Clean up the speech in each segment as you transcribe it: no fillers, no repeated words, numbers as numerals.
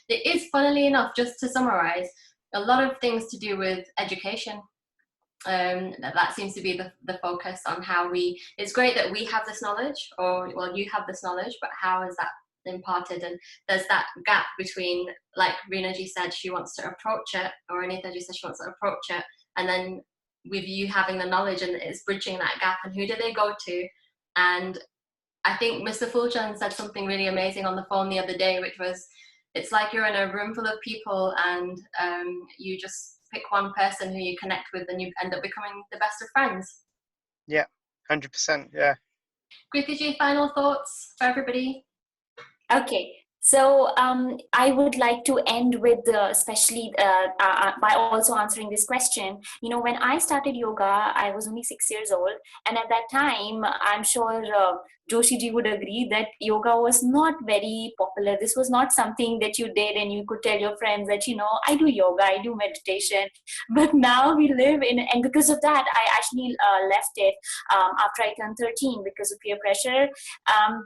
It is, funnily enough, just to summarize, a lot of things to do with education. That seems to be the focus on how it's great that we have this knowledge, or well, you have this knowledge, but how is that imparted? And there's that gap between, like Reenaji said, she wants to approach it, or Anitaji said she wants to approach it, and then with you having the knowledge, and it's bridging that gap, and who do they go to? And I think Mr. Fulchand said something really amazing on the phone the other day, which was, it's like you're in a room full of people, and you just pick one person who you connect with, and you end up becoming the best of friends. Yeah, 100%, yeah. Kriti, final thoughts for everybody? Okay. So I would like to end with especially by also answering this question. You know, when I started yoga, I was only 6 years old. And at that time, I'm sure Joshi ji would agree that yoga was not very popular. This was not something that you did and you could tell your friends that, you know, I do yoga, I do meditation. But now we live in, and because of that, I actually left it after I turned 13 because of peer pressure.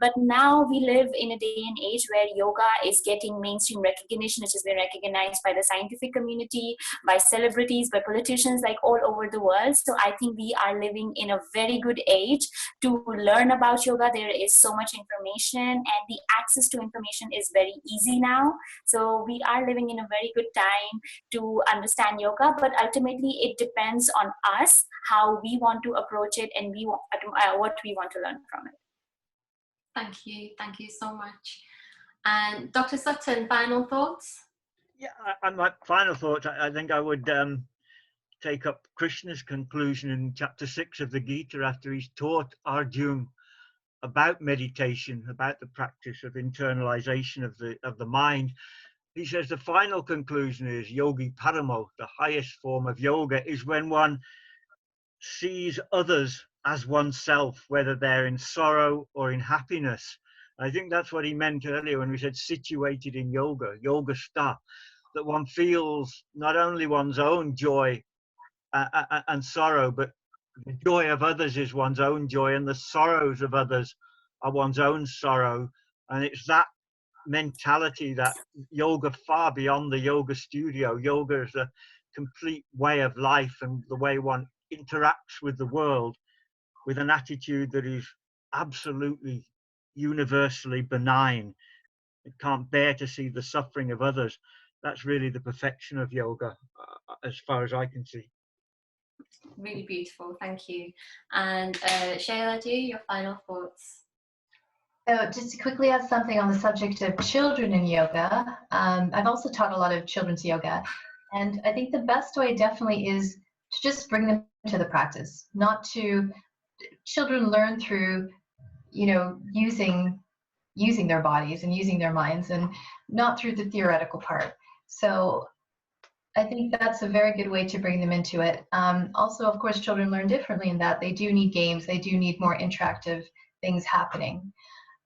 But now we live in a day and age where yoga is getting mainstream recognition, which has been recognized by the scientific community, by celebrities, by politicians, like all over the world. So I think we are living in a very good age to learn about yoga. There is so much information, and the access to information is very easy now. So we are living in a very good time to understand yoga, but ultimately it depends on us, how we want to approach it, and what we want to learn from it. Thank you so much. And Dr. Sutton, final thoughts? Yeah, my final thoughts, I think I would take up Krishna's conclusion in chapter 6 of the Gita, after he's taught Arjuna about meditation, about the practice of internalization of the mind. He says the final conclusion is yogi paramo, the highest form of yoga, is when one sees others as oneself, whether they're in sorrow or in happiness. I think that's what he meant earlier when we said situated in yoga, yoga sta, that one feels not only one's own joy and sorrow, but the joy of others is one's own joy, and the sorrows of others are one's own sorrow. And it's that mentality, that yoga far beyond the yoga studio. Yoga is a complete way of life, and the way one interacts with the world with an attitude that is absolutely universally benign. It can't bear to see the suffering of others. That's really the perfection of yoga, as far as I can see. Really beautiful, thank you. And Shayla, your final thoughts? So just to quickly add something on the subject of children in yoga, I've also taught a lot of children's yoga, and I think the best way definitely is to just bring them to the practice, not to, children learn through, you know, using their bodies and using their minds, and not through the theoretical part. So I think that's a very good way to bring them into it. Also, of course, children learn differently in that they do need games, they do need more interactive things happening.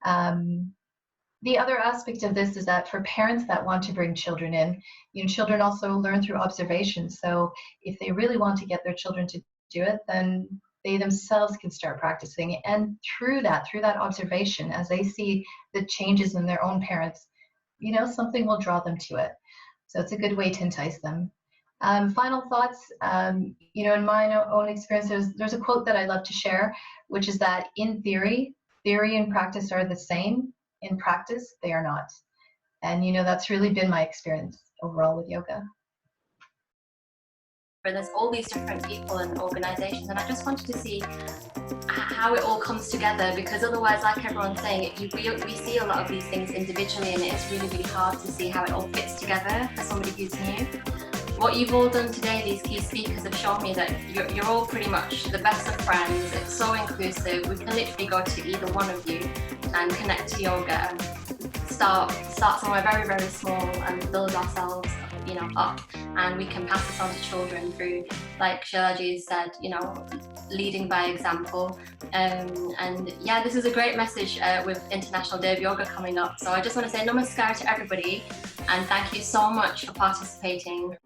The other aspect of this is that for parents that want to bring children in, you know, children also learn through observation. So if they really want to get their children to do it, then they themselves can start practicing. And through that observation, as they see the changes in their own parents, you know, something will draw them to it. So it's a good way to entice them. Final thoughts, you know, in my own experience, there's a quote that I love to share, which is that in theory and practice are the same. In practice, they are not. And, you know, that's really been my experience overall with yoga. There's all these different people and organizations, and I just wanted to see how it all comes together, because otherwise, like everyone's saying, we see a lot of these things individually, and it's really, really hard to see how it all fits together for somebody who's new. What you've all done today, these key speakers have shown me that you're all pretty much the best of friends. It's so inclusive. We can literally go to either one of you and connect to yoga and start somewhere very, very small and build ourselves, you know, up. And we can pass this on to children through, like Shayla said, you know, leading by example. And yeah, this is a great message with International Day of Yoga coming up. So I just want to say namaskar to everybody, and thank you so much for participating.